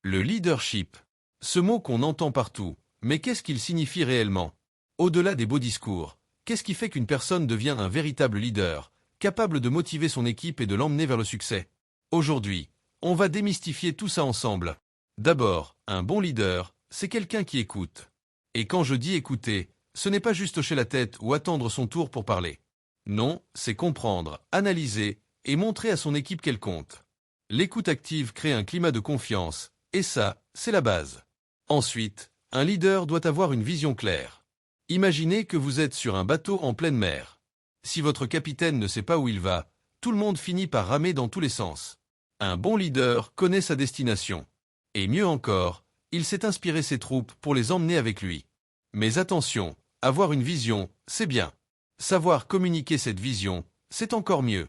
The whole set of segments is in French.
Le leadership. Ce mot qu'on entend partout, mais qu'est-ce qu'il signifie réellement? Au-delà des beaux discours, qu'est-ce qui fait qu'une personne devient un véritable leader, capable de motiver son équipe et de l'emmener vers le succès? Aujourd'hui, on va démystifier tout ça ensemble. D'abord, un bon leader, c'est quelqu'un qui écoute. Et quand je dis écouter, ce n'est pas juste hocher la tête ou attendre son tour pour parler. Non, c'est comprendre, analyser et montrer à son équipe qu'elle compte. L'écoute active crée un climat de confiance, et ça, c'est la base. Ensuite, un leader doit avoir une vision claire. Imaginez que vous êtes sur un bateau en pleine mer. Si votre capitaine ne sait pas où il va, tout le monde finit par ramer dans tous les sens. Un bon leader connaît sa destination. Et mieux encore, il sait inspirer ses troupes pour les emmener avec lui. Mais attention, avoir une vision, c'est bien. Savoir communiquer cette vision, c'est encore mieux.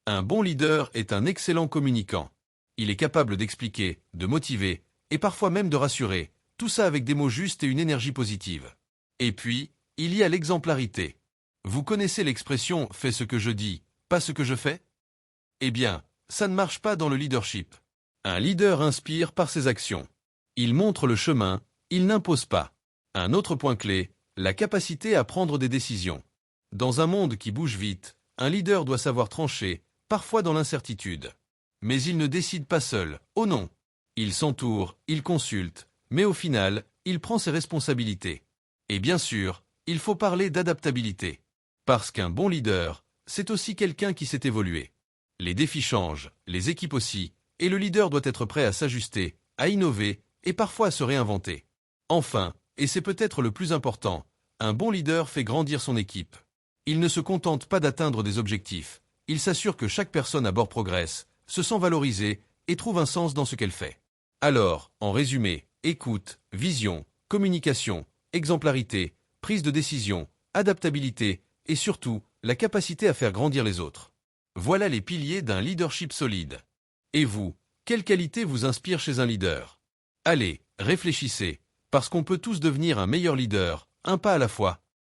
Un bon leader est un excellent communicant. Il est capable d'expliquer, de motiver, et parfois même de rassurer, tout ça avec des mots justes et une énergie positive. Et puis, il y a l'exemplarité. Vous connaissez l'expression « fais ce que je dis, pas ce que je fais » ? Eh bien, ça ne marche pas dans le leadership. Un leader inspire par ses actions. Il montre le chemin, il n'impose pas. Un autre point clé, la capacité à prendre des décisions. Dans un monde qui bouge vite, un leader doit savoir trancher, parfois dans l'incertitude. Mais il ne décide pas seul, oh non. Il s'entoure, il consulte, mais au final, il prend ses responsabilités. Et bien sûr, il faut parler d'adaptabilité. Parce qu'un bon leader, c'est aussi quelqu'un qui sait évoluer. Les défis changent, les équipes aussi, et le leader doit être prêt à s'ajuster, à innover, et parfois à se réinventer. Enfin, et c'est peut-être le plus important, un bon leader fait grandir son équipe. Il ne se contente pas d'atteindre des objectifs, il s'assure que chaque personne à bord progresse, se sent valorisée et trouve un sens dans ce qu'elle fait. Alors, en résumé, écoute, vision, communication, exemplarité, prise de décision, adaptabilité et surtout, la capacité à faire grandir les autres. Voilà les piliers d'un leadership solide. Et vous, quelle qualité vous inspire chez un leader? Allez, réfléchissez, parce qu'on peut tous devenir un meilleur leader, un pas à la fois.